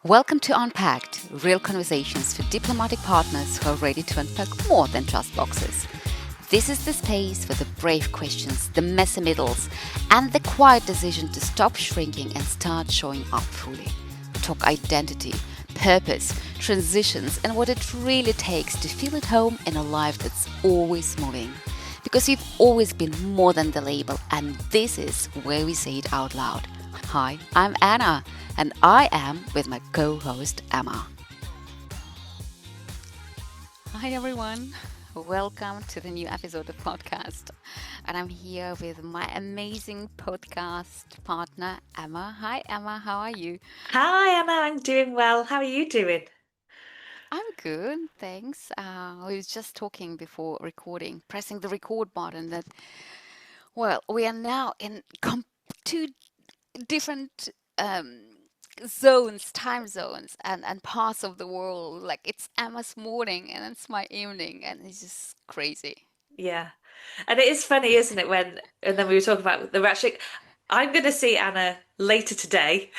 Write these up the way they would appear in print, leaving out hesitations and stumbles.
Welcome to Unpacked, real conversations for diplomatic partners who are ready to unpack more than just boxes. This is the space for the brave questions, the messy middles, and the quiet decision to stop shrinking and start showing up fully. Talk identity, purpose, transitions, and what it really takes to feel at home in a life that's always moving. Because you've always been more than the label, and this is where we say it out loud. Hi, I'm Anna, and I am with my co host Emma. Hi, everyone. Welcome to the new episode of podcast. And I'm here with my amazing podcast partner, Emma. Hi, Emma. How are you? Hi Anna, I'm doing well. How are you doing? I'm good, thanks. We was just talking before recording, pressing the record button that, well, we are now in two different zones, time zones, and parts of the world. Like it's Emma's morning and it's my evening, and it's just crazy. Yeah. And it is funny, isn't it, when and then we were talking about the actually I'm gonna see Anna later today.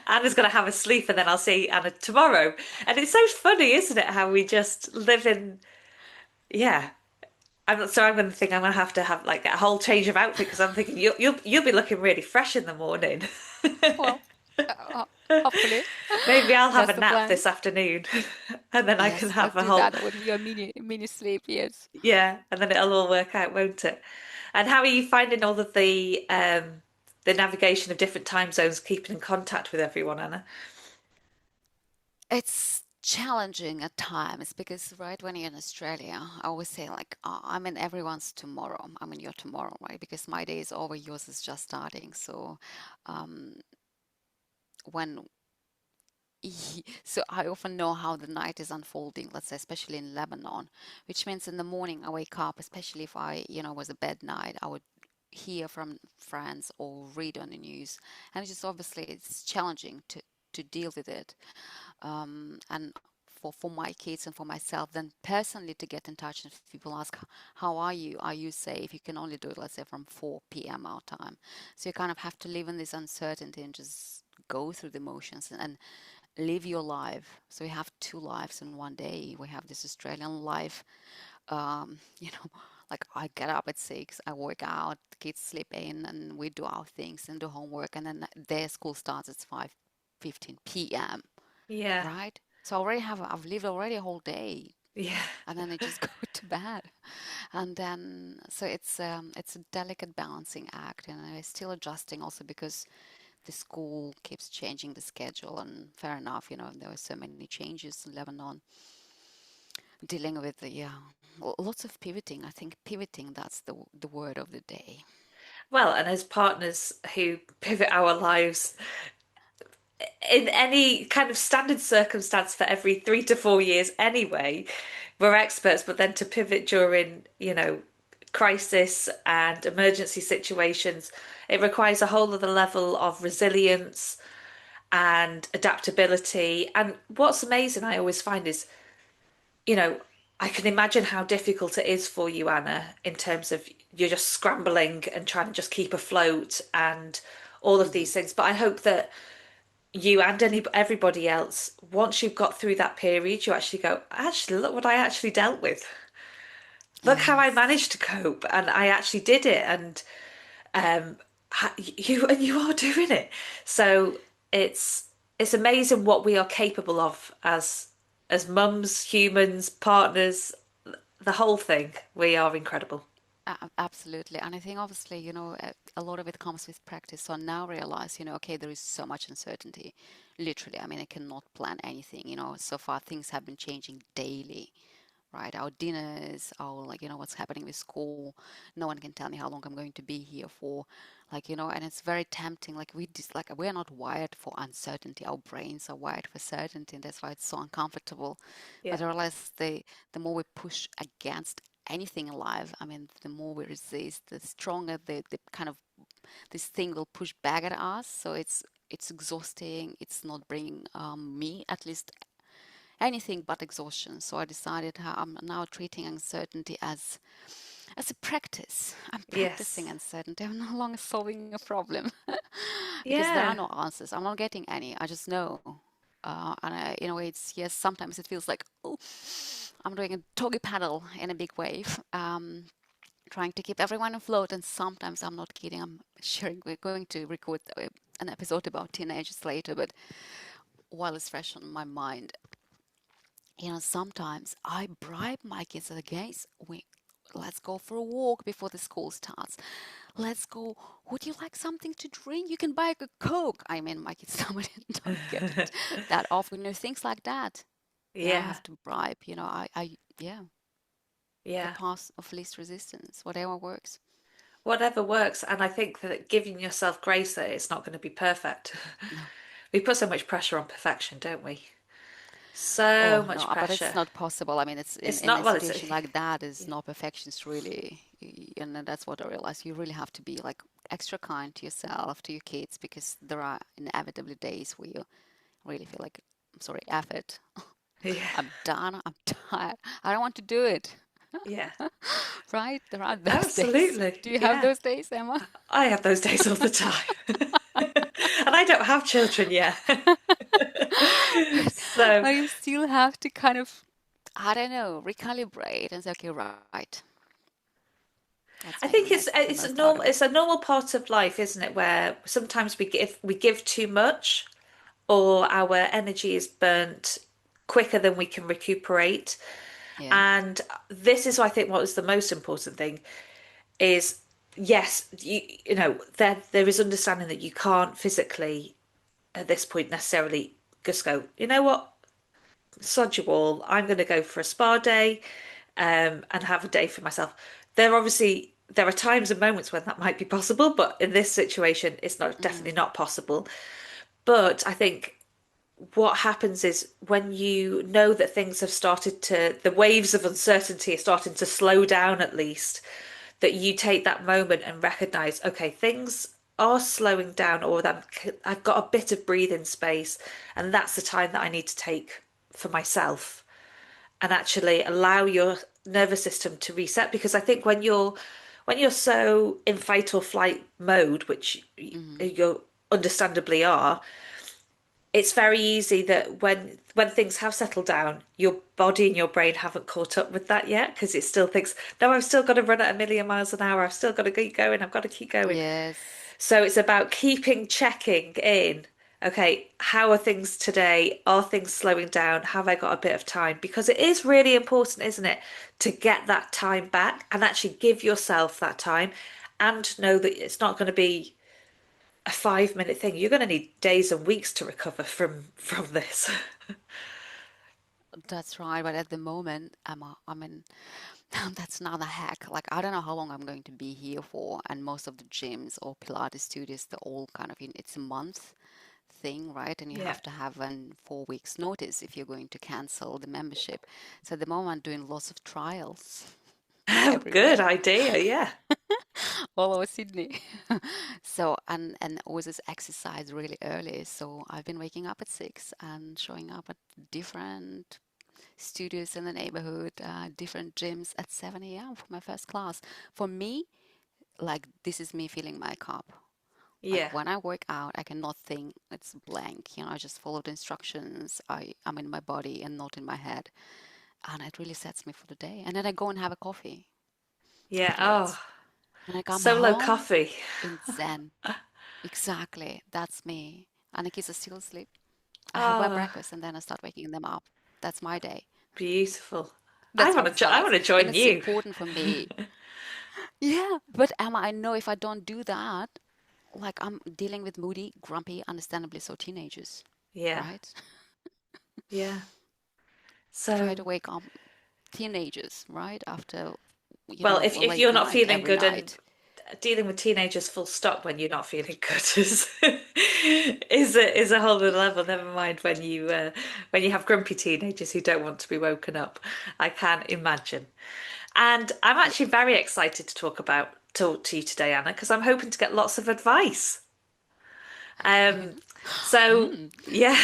Anna's gonna have a sleep and then I'll see Anna tomorrow. And it's so funny, isn't it, how we just live in yeah. I'm gonna think I'm gonna have like a whole change of outfit because I'm thinking you'll be looking really fresh in the morning. Well, hopefully, Maybe I'll have that's a the nap plan. this afternoon and then I can Yes, have let's a do whole that. That would be a mini sleep. Yes. yeah, and then it'll all work out, won't it? And how are you finding all of the navigation of different time zones, keeping in contact with everyone, Anna? It's challenging at times because right when you're in Australia, I always say like, I'm in everyone's tomorrow. I'm in your tomorrow, right? Because my day is over, yours is just starting. So, um, when so I often know how the night is unfolding, let's say, especially in Lebanon, which means in the morning I wake up, especially if was a bad night, I would hear from friends or read on the news. And it's just obviously it's challenging to deal with it. And for my kids and for myself, then personally to get in touch and if people ask, how are you? Are you safe? You can only do it, let's say, from 4 p.m. our time. So you kind of have to live in this uncertainty and just go through the motions and live your life. So we have two lives in one day. We have this Australian life, um, you know, like I get up at 6, I work out, the kids sleep in, and we do our things and do homework, and then their school starts at 5:15 p.m. Yeah, Right? So I've lived already a whole day, yeah, and then I just go to bed, and then so it's a delicate balancing act, and I'm still adjusting also because the school keeps changing the schedule, and fair enough, there were so many changes in Lebanon, dealing with the yeah, lots of pivoting. I think pivoting, that's the word of the day. well, and as partners who pivot our lives in any kind of standard circumstance for every 3 to 4 years anyway, we're experts, but then to pivot during, crisis and emergency situations, it requires a whole other level of resilience and adaptability. And what's amazing, I always find, is, you know, I can imagine how difficult it is for you, Anna, in terms of you're just scrambling and trying to just keep afloat and all of Hmm. these things. But I hope that you and everybody else, once you've got through that period, you actually go, actually, look what I actually dealt with. Look how I Yes. managed to cope, and I actually did it. And you are doing it. So it's amazing what we are capable of as mums, humans, partners, the whole thing. We are incredible. Absolutely. And I think obviously, a lot of it comes with practice. So I now realize, okay, there is so much uncertainty. Literally, I mean, I cannot plan anything, so far things have been changing daily, right? Our dinners, our, like, what's happening with school. No one can tell me how long I'm going to be here for. Like, and it's very tempting. Like we're not wired for uncertainty. Our brains are wired for certainty, and that's why it's so uncomfortable. Yeah. But I realize the more we push against anything in life, I mean, the more we resist, the stronger the kind of this thing will push back at us. So it's exhausting. It's not bringing me, at least, anything but exhaustion. So I decided how I'm now treating uncertainty as a practice. I'm practicing Yes. uncertainty. I'm no longer solving a problem because there are Yeah. no answers. I'm not getting any. I just know. And in a way, it's yes. Sometimes it feels like, oh, I'm doing a doggy paddle in a big wave, trying to keep everyone afloat. And sometimes I'm not kidding. I'm sharing. We're going to record an episode about teenagers later, but while it's fresh on my mind, sometimes I bribe my kids against we. Let's go for a walk before the school starts. Let's go. Would you like something to drink? You can buy a Coke. I mean, my kids don't get it that often. Things like that. I Yeah, have to bribe. Yeah, the yeah. path of least resistance, whatever works. Whatever works. And I think that giving yourself grace that it's not going to be perfect. No. We put so much pressure on perfection, don't we? Oh So no, much but it's pressure. not possible. I mean, it's It's in not, a well, it's, situation like that is yeah. no perfections really, and then that's what I realized. You really have to be like extra kind to yourself, to your kids, because there are inevitably days where you really feel like, I'm sorry, F it. Yeah, I'm done. I'm tired. I don't want to do it. yeah. Right? There are those days. Absolutely. Do you have Yeah. those days, Emma? I have those days all the time. And I don't have children yet. So But you still have to kind of, I don't know, recalibrate and say, okay, right, let's I make think it's the it's a most out normal of it. it's a normal part of life, isn't it? Where sometimes we give too much, or our energy is burnt quicker than we can recuperate. Yeah. And this is, I think, what is the most important thing is, yes, there is understanding that you can't physically at this point necessarily just go, you know what, sod you all, I'm going to go for a spa day, and have a day for myself. There are times and moments when that might be possible, but in this situation, it's not Mm, definitely not possible. But I think what happens is when you know that things have started to, the waves of uncertainty are starting to slow down at least, that you take that moment and recognize, okay, things are slowing down, or that I've got a bit of breathing space, and that's the time that I need to take for myself and actually allow your nervous system to reset. Because I think when you're so in fight or flight mode, which mm, you understandably are, it's very easy that when things have settled down, your body and your brain haven't caught up with that yet because it still thinks, no, I've still got to run at a million miles an hour. I've still got to keep going. I've got to keep going. yes, So it's about keeping checking in. Okay, how are things today? Are things slowing down? Have I got a bit of time? Because it is really important, isn't it, to get that time back and actually give yourself that time and know that it's not going to be a 5 minute thing. You're going to need days and weeks to recover from this. that's right. But at the moment, I mean, that's another hack. Like, I don't know how long I'm going to be here for, and most of the gyms or Pilates studios, they're all kind of it's a month thing, right? And you Yeah. have to have an 4 weeks notice if you're going to cancel the membership. So at the moment, I'm doing lots of trials Oh, good everywhere, idea. Yeah. all over Sydney. So and always exercise really early. So I've been waking up at 6 and showing up at different studios in the neighborhood, different gyms at 7 a.m. for my first class. For me, like this is me filling my cup. Like Yeah. when I work out, I cannot think, it's blank. I just follow the instructions. I'm in my body and not in my head. And it really sets me for the day. And then I go and have a coffee Yeah. Oh, afterwards. And I come solo home coffee. in Zen. Exactly. That's me. And the kids are still asleep. I have my Oh, breakfast and then I start waking them up. That's my day. beautiful. I That's how want it to. I starts. want to And join it's you. important for me. Yeah. But Emma, I know if I don't do that, like I'm dealing with moody, grumpy, understandably so teenagers, Yeah. right? Yeah. Try to So, wake up teenagers, right? After, well, if a if late you're not night feeling every good, and night. dealing with teenagers full stop when you're not feeling good is a whole other level. Never mind when you have grumpy teenagers who don't want to be woken up. I can't imagine. And I'm Yeah. actually very excited to talk to you today, Anna, because I'm hoping to get lots of advice. Um, so Mm. yeah,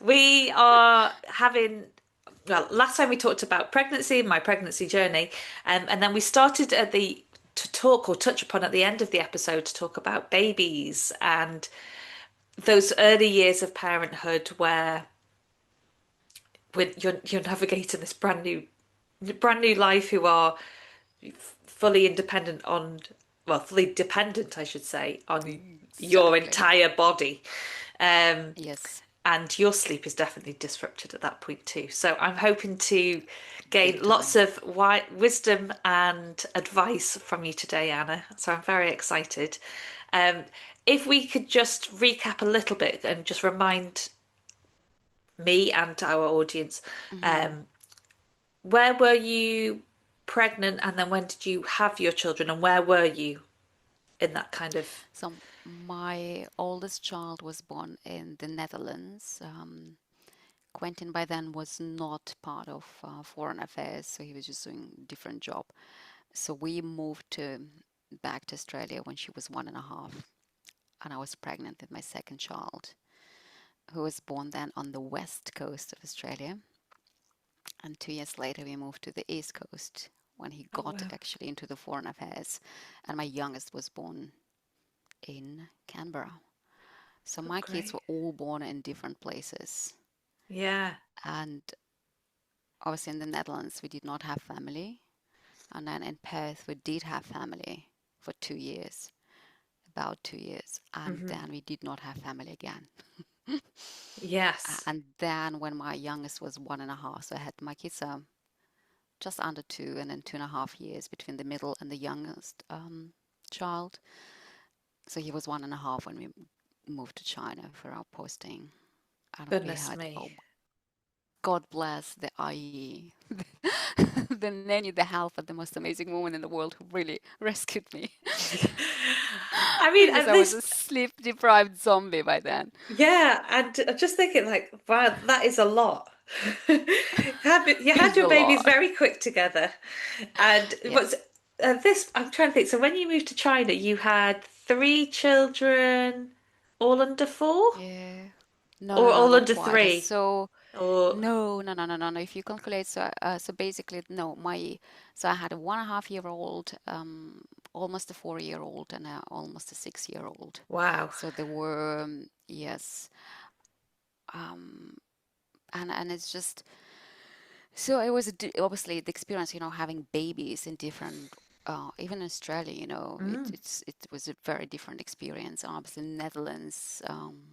we are having. Well, last time we talked about pregnancy, my pregnancy journey, and then we started at the to talk or touch upon at the end of the episode to talk about babies and those early years of parenthood where when you're navigating this brand new life, who are fully independent on, well, fully dependent, I should say, on your Exactly. entire body. Um, Yes, and your sleep is definitely disrupted at that point too. So I'm hoping to gain big lots time. of wisdom and advice from you today, Anna. So I'm very excited. Um, if we could just recap a little bit and just remind me and our audience, Hmm. um, where were you pregnant and then when did you have your children and where were you in that kind of. So my oldest child was born in the Netherlands. Quentin by then was not part of foreign affairs, so he was just doing a different job. So we moved back to Australia when she was 1.5, and I was pregnant with my second child, who was born then on the west coast of Australia. And 2 years later, we moved to the east coast when he Oh got wow. actually into the foreign affairs. And my youngest was born in Canberra. So Oh my kids great. were all born in different places. Yeah. And obviously in the Netherlands, we did not have family. And then in Perth, we did have family for 2 years, about 2 years. And Hmm. then we did not have family again. Yes. And then when my youngest was 1.5, so I had my kids just under 2 and then 2.5 years between the middle and the youngest child. So he was 1.5 when we moved to China for our posting. And we Goodness had, me. oh, God bless the IE, the nanny, the helper, the most amazing woman in the world who really rescued me I mean, because at I was this, a sleep deprived zombie by then. yeah, and I'm just thinking, like, wow, that is a lot. You had It's your a babies lot. very quick together, and what's Yes. this? I'm trying to think. So when you moved to China, you had three children, all under four, Yeah. No, or no, no, all not under quite. three, So or no, no, no, no, no, no. If you calculate, so basically, no, so I had a 1.5-year-old, almost a 4-year-old, and almost a 6-year-old. wow, So there were, yes, um, and it's just, so it was obviously the experience, having babies in different, even in Australia, mm, it was a very different experience. Obviously, Netherlands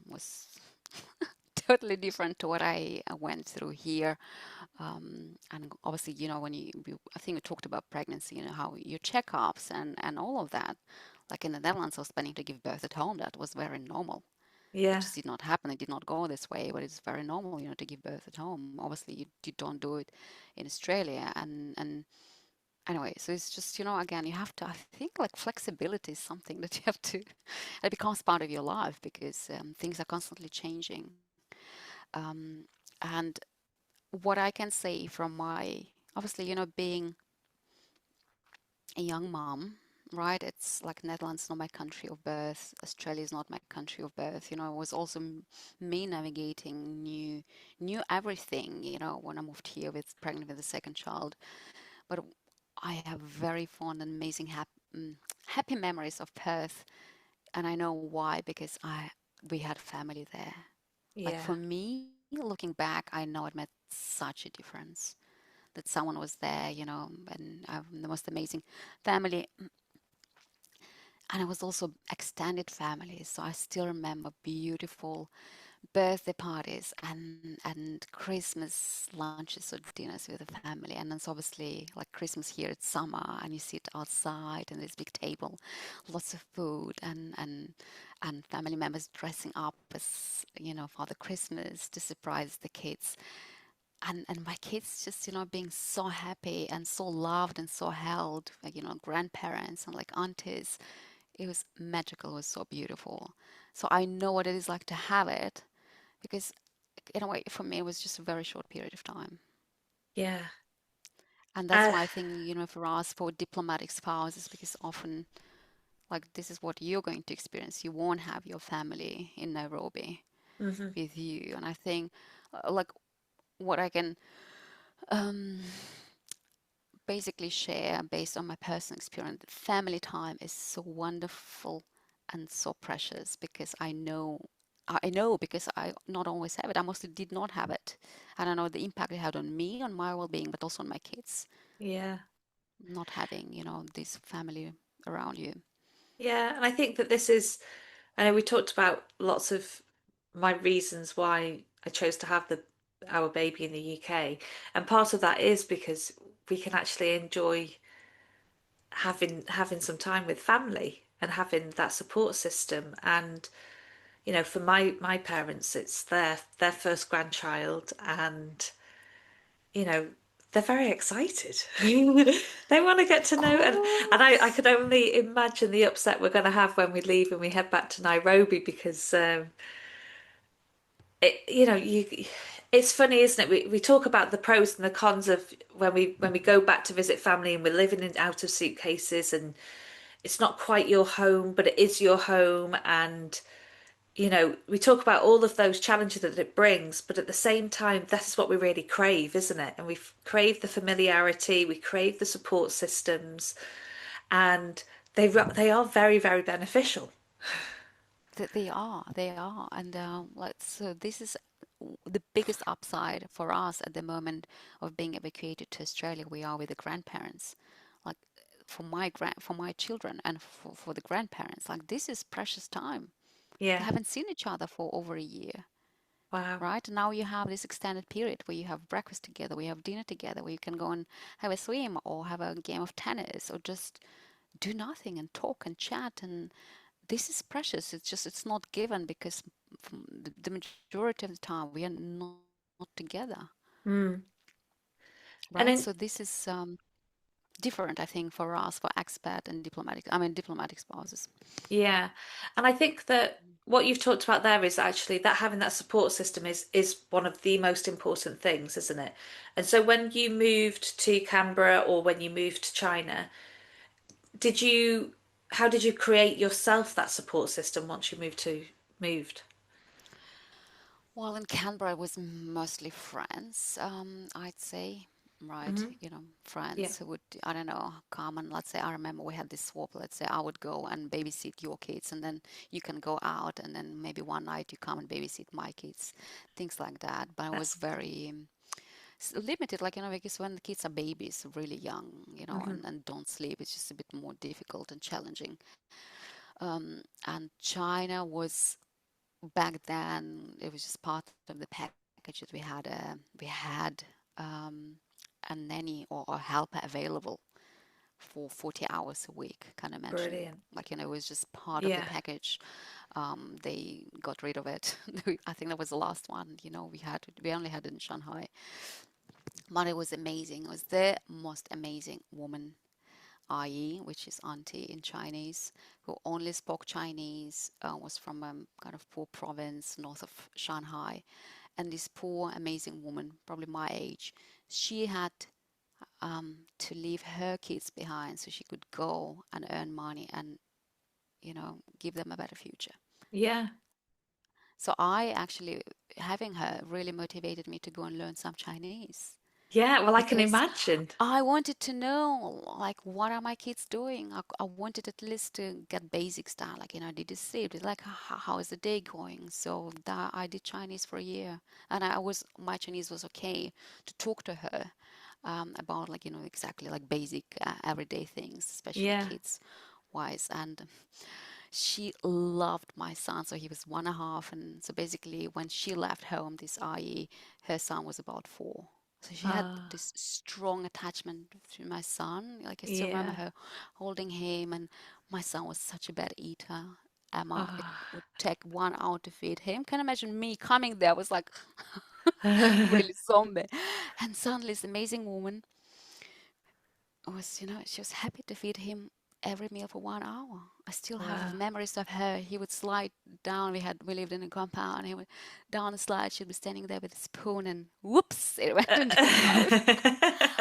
was totally different to what I went through here. And obviously, when I think we talked about pregnancy, how your checkups and all of that. Like in the Netherlands, I was planning to give birth at home. That was very normal. It yeah, just did not happen. It did not go this way, but it's very normal, to give birth at home. Obviously, you don't do it in Australia. And anyway, so it's just, again, you have to, I think like flexibility is something that you have to, it becomes part of your life because things are constantly changing. Um, and what I can say from obviously, being a young mom, right? It's like Netherlands not my country of birth. Australia is not my country of birth. It was also me navigating new everything. When I moved here with pregnant with the second child. But I have very fond and amazing happy memories of Perth, and I know why because I we had family there. Like yeah, for me, looking back, I know it made such a difference that someone was there, and I have the most amazing family. And it was also extended families. So I still remember beautiful birthday parties and Christmas lunches or dinners with the family. And then it's obviously like Christmas here, it's summer, and you sit outside and there's big table, lots of food, and family members dressing up as Father Christmas to surprise the kids. And my kids just being so happy and so loved and so held, like grandparents and like aunties. It was magical. It was so beautiful. So I know what it is like to have it because in a way for me it was just a very short period of time. yeah. And that's Uh, why I think for us, for diplomatic spouses, because often like this is what you're going to experience, you won't have your family in Nairobi mhm. with you. And I think like what I can um, basically share based on my personal experience, family time is so wonderful and so precious because I know I know because I not always have it. I mostly did not have it. And I know the impact it had on me, on my well-being, but also on my kids, Yeah. not having, this family around you. Yeah, and I think that this is, I know we talked about lots of my reasons why I chose to have the our baby in the UK, and part of that is because we can actually enjoy having some time with family and having that support system. And for my parents, it's their first grandchild, and you know, they're very excited. They want to get Of to know, and I course. could only imagine the upset we're going to have when we leave and we head back to Nairobi because it's funny, isn't it? We talk about the pros and the cons of when we go back to visit family and we're living in out of suitcases and it's not quite your home, but it is your home, and we talk about all of those challenges that it brings, but at the same time, that's what we really crave, isn't it? And we crave the familiarity, we crave the support systems, and they are very, very beneficial. They are, and so this is the biggest upside for us at the moment of being evacuated to Australia. We are with the grandparents, like for my children and for the grandparents. Like this is precious time. They Yeah. haven't seen each other for over a year, Wow. right? Now you have this extended period where you have breakfast together, where you have dinner together, where you can go and have a swim or have a game of tennis or just do nothing and talk and chat. And this is precious. It's not given because the majority of the time we are not together, Mm. right? So And this then, is different, I think, for us, for expat and diplomatic spouses. yeah. And I think that what you've talked about there is actually that having that support system is one of the most important things, isn't it? And so when you moved to Canberra or when you moved to China, did you how did you create yourself that support system once you moved? Well, in Canberra, it was mostly friends, I'd say, right? Hmm. Yeah. Friends who would, I don't know, come and let's say, I remember we had this swap. Let's say I would go and babysit your kids, and then you can go out, and then maybe one night you come and babysit my kids, things like that. But it was That's very limited, like, because when the kids are babies, really young, hmm and don't sleep, it's just a bit more difficult and challenging. And China was back then it was just part of the package that we had a nanny or a helper available for 40 hours a week. Can you imagine? brilliant. Like, it was just part of the Yeah. package. They got rid of it. I think that was the last one. We only had it in Shanghai, but it was amazing. It was the most amazing woman, Ai, which is auntie in Chinese, who only spoke Chinese, was from a kind of poor province north of Shanghai. And this poor, amazing woman, probably my age, she had to leave her kids behind so she could go and earn money and, give them a better future. Yeah. So I actually, having her really motivated me to go and learn some Chinese Yeah. Well, I can because imagine. I wanted to know, like, what are my kids doing? I wanted at least to get basic stuff, like, did you sleep? Like, how is the day going? So that I did Chinese for a year, and my Chinese was okay to talk to her about, like, exactly like basic everyday things, especially Yeah. kids wise. And she loved my son, so he was 1.5, and so basically when she left home, this IE, her son was about 4. So she had Ah. this strong attachment to my son. Like, I still remember Yeah. her holding him, and my son was such a bad eater. Emma, it Ah. would take 1 hour to feed him. Can you imagine me coming there? I was like really zombie. And suddenly this amazing woman she was happy to feed him every meal for 1 hour. I still have Wow. memories of her. He would slide down. We lived in a compound. He would down the slide. She'd be standing there with a spoon, and whoops, it went into his mouth.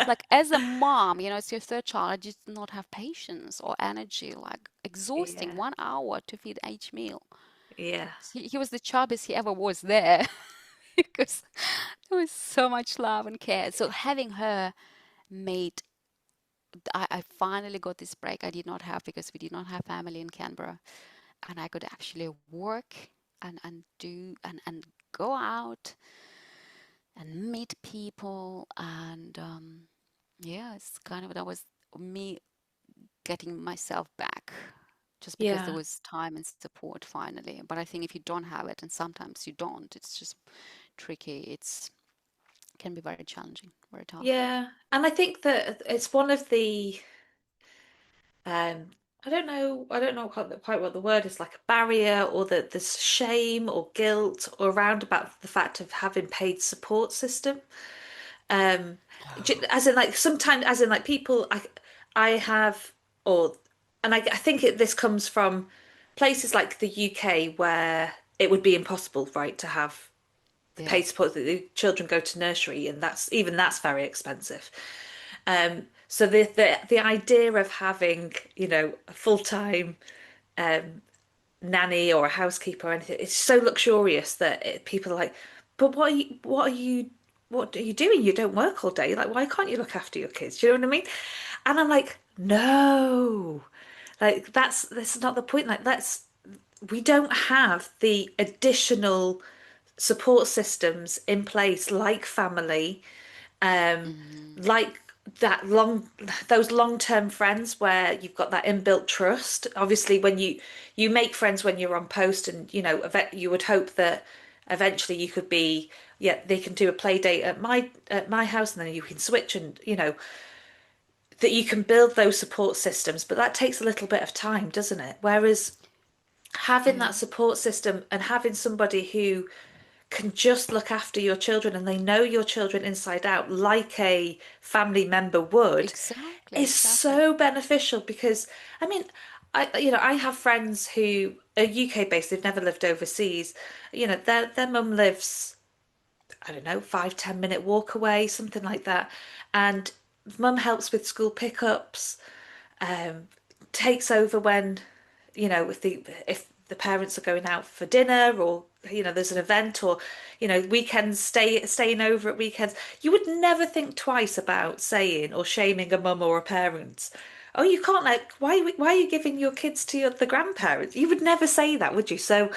Like, as a mom, it's your third child. I just did not have patience or energy. Like, exhausting Yeah. 1 hour to feed each meal. Yeah. He was the chubbiest he ever was there because there was so much love and care. So having her made I finally got this break I did not have because we did not have family in Canberra, and I could actually work. and do and go out and meet people and yeah, it's kind of that was me getting myself back just because there Yeah. was time and support finally. But I think if you don't have it, and sometimes you don't, it's just tricky. It's can be very challenging, very tough. Yeah. And I think that it's one of the um I don't know quite what the word is, like a barrier or that there's shame or guilt or around about the fact of having paid support system. Um, as in like sometimes, as in like people I have, or and I think this comes from places like the UK where it would be impossible, right, to have the Yeah. paid support that the children go to nursery, and that's very expensive. So the idea of having, you know, a full-time nanny or a housekeeper or anything, it's so luxurious that people are like, but what are you doing? You don't work all day. Like, why can't you look after your kids? Do you know what I mean? And I'm like, no, like that's not the point. Like, we don't have the additional support systems in place like family, Hmm. like that long those long-term friends where you've got that inbuilt trust. Obviously when you make friends when you're on post, and you know you would hope that eventually you could be, yeah, they can do a play date at my house, and then you can switch, and you know that you can build those support systems, but that takes a little bit of time, doesn't it? Whereas having Yeah. that support system and having somebody who can just look after your children and they know your children inside out like a family member would Exactly, is exactly. so beneficial. Because I mean, I have friends who are UK based, they've never lived overseas. You know, their mum lives, I don't know, 5-10 minute walk away, something like that. And mum helps with school pickups, um, takes over when, you know, if the parents are going out for dinner, or you know there's an event, or you know weekends, staying over at weekends. You would never think twice about saying or shaming a mum or a parent. Oh, you can't, like, why are you giving your kids to the grandparents? You would never say that, would you? So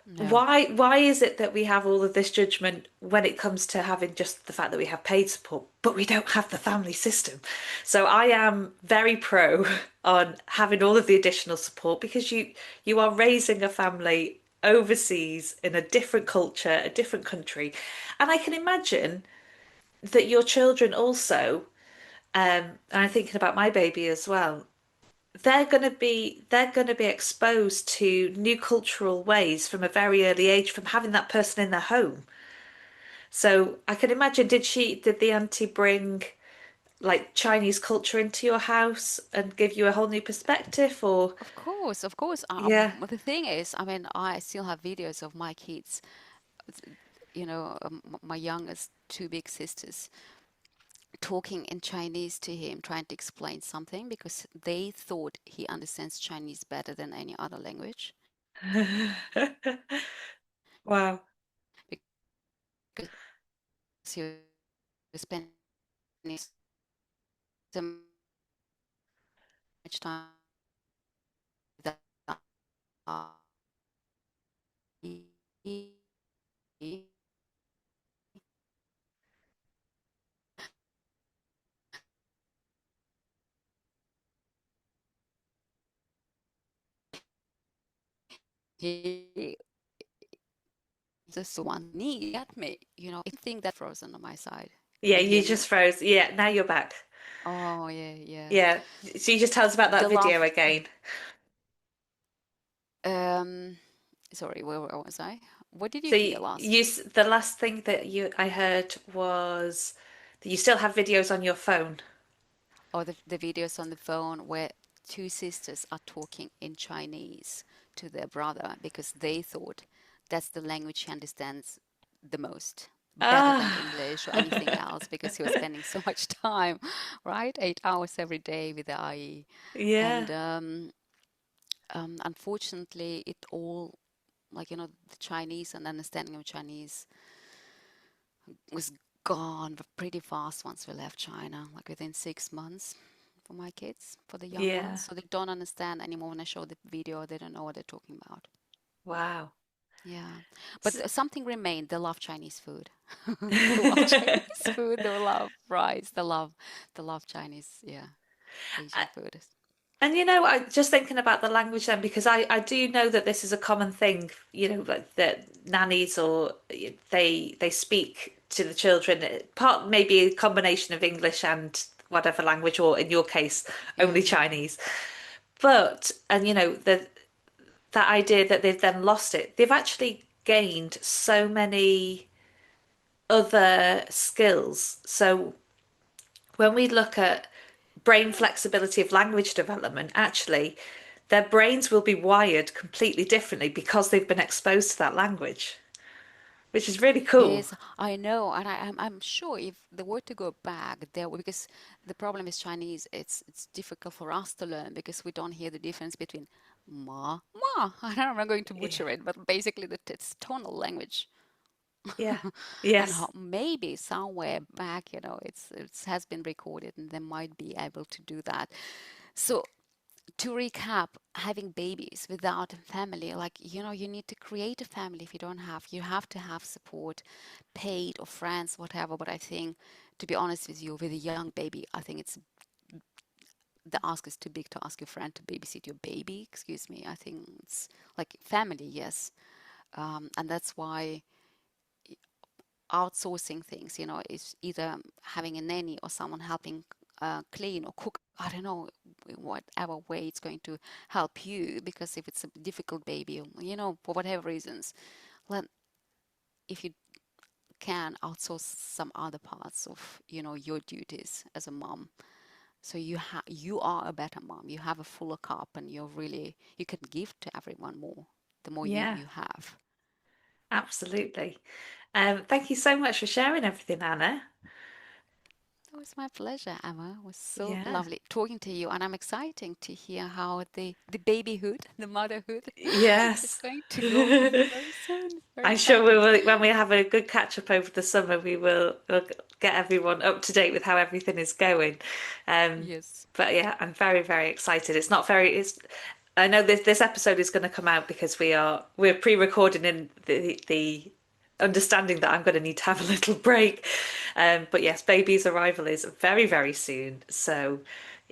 Yeah. why is it that we have all of this judgment when it comes to having just the fact that we have paid support, but we don't have the family system? So I am very pro on having all of the additional support, because you are raising a family overseas in a different culture, a different country. And I can imagine that your children also, and I'm thinking about my baby as well, they're going to be exposed to new cultural ways from a very early age, from having that person in their home. So I can imagine, did the auntie bring like Chinese culture into your house and give you a whole new perspective, or Of course, of course. yeah. But the thing is, I mean, I still have videos of my kids, my youngest two big sisters talking in Chinese to him, trying to explain something because they thought he understands Chinese better than any other language Wow. because he was spending so much time with the he just one knee at me, I think that frozen on my side. Yeah, Can you you hear just me? froze. Yeah, now you're back. Oh, yeah, yeah. Yeah. So you just tell us about that The video laugh. again. Um, Sorry, where was I? What did you So hear last? the last thing that you I heard was that you still have videos on your phone. Or the videos on the phone where two sisters are talking in Chinese to their brother because they thought that's the language he understands the most, better than Ah. English or anything else, because he was spending so much time, right? 8 hours every day with the IE. Yeah. And unfortunately, it all, the Chinese and understanding of Chinese was gone pretty fast once we left China, like within 6 months for my kids, for the young ones. Yeah. So they don't understand anymore when I show the video, they don't know what they're talking about. Wow. Yeah. But So- something remained. They love Chinese food. They love Chinese food. They love rice. They love Chinese, yeah, Asian food. And I just thinking about the language then, because I do know that this is a common thing, like that nannies or they speak to the children, part maybe a combination of English and whatever language, or in your case, only Mm-hmm. Chinese. But, and that idea that they've then lost it, they've actually gained so many other skills. So when we look at brain flexibility of language development, actually, their brains will be wired completely differently because they've been exposed to that language, which is really cool. Yes, I know, and I'm sure if they were to go back, there because the problem is Chinese. It's difficult for us to learn because we don't hear the difference between ma. I don't know, I'm going to Yeah. butcher it, but basically it's tonal language. Yeah. And Yes. how maybe somewhere back, it has been recorded, and they might be able to do that. So to recap, having babies without a family, like, you need to create a family. If you have to have support, paid or friends, whatever. But I think, to be honest with you, with a young baby, I think the ask is too big to ask your friend to babysit your baby. Excuse me. I think it's like family, yes. And that's why outsourcing things, is either having a nanny or someone helping clean or cook. I don't know, whatever way it's going to help you. Because if it's a difficult baby, for whatever reasons, let if you can outsource some other parts of your duties as a mom, so you are a better mom. You have a fuller cup, and you can give to everyone more the more you Yeah, you have. absolutely. Thank you so much for sharing everything, Anna. It was my pleasure, Emma. It was so Yeah. lovely talking to you, and I'm excited to hear how the babyhood, the motherhood, is Yes. going to go for you very soon. Very I'm sure we exciting. will, when we have a good catch up over the summer, we'll get everyone up to date with how everything is going. Um, Yes. but yeah, I'm very, very excited. It's I know this episode is going to come out because we're pre-recording in the understanding that I'm going to need to have a little break. But yes, baby's arrival is very, very soon. So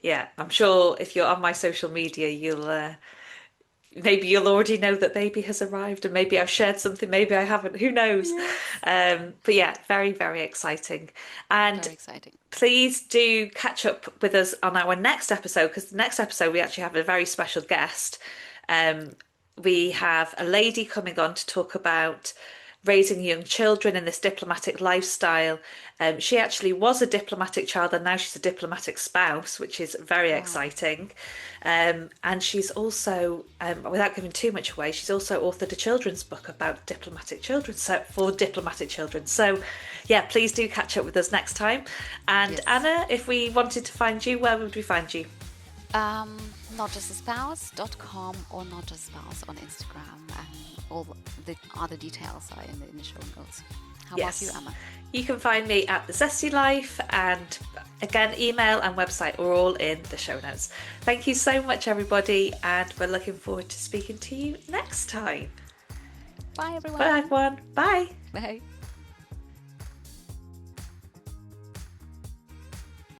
yeah, I'm sure if you're on my social media, maybe you'll already know that baby has arrived, and maybe I've shared something, maybe I haven't, who knows? Yes. But yeah, very, very exciting. And Very exciting. please do catch up with us on our next episode, because the next episode we actually have a very special guest. Um, we have a lady coming on to talk about raising young children in this diplomatic lifestyle. She actually was a diplomatic child, and now she's a diplomatic spouse, which is very Wow. exciting. And she's also, without giving too much away, she's also authored a children's book about diplomatic children, so for diplomatic children. So, yeah, please do catch up with us next time. And Yes. Anna, if we wanted to find you, where would we find you? Um, notjustaspouse.com or notjustaspouse on Instagram, and all the other details are in the show notes. How about you, Yes. Emma? You can find me at The Zesty Life, and again, email and website are all in the show notes. Thank you so much, everybody, and we're looking forward to speaking to you next time. Bye, Bye, everyone. everyone. Bye. Bye.